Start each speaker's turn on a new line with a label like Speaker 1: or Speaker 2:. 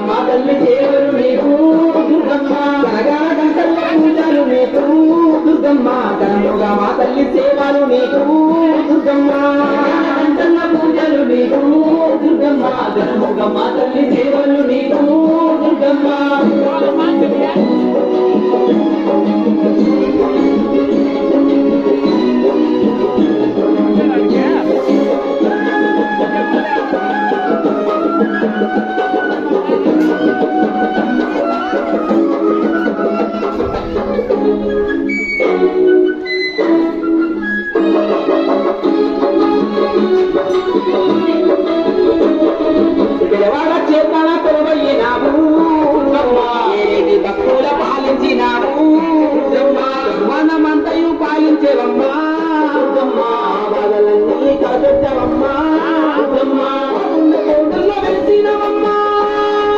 Speaker 1: మా తల్లి సేవలు నీకు దుర్గమ్మ కనగాన గంటల్లో పూజలు నీకు దుర్గమ్మ కనముగా మా తల్లి సేవలు నీకు దుర్గమ్మ గంటల్లో పూజలు నీకు దుర్గమ్మ కనముగా మా తల్లి సేవలు నీకు దుర్గమ్మ పిల్లవాడ చేతన కొలువయ్యినావు ఏది భక్తుల పాలించినావు మనమంతయు పాలించేవమ్మా బాధలన్నీ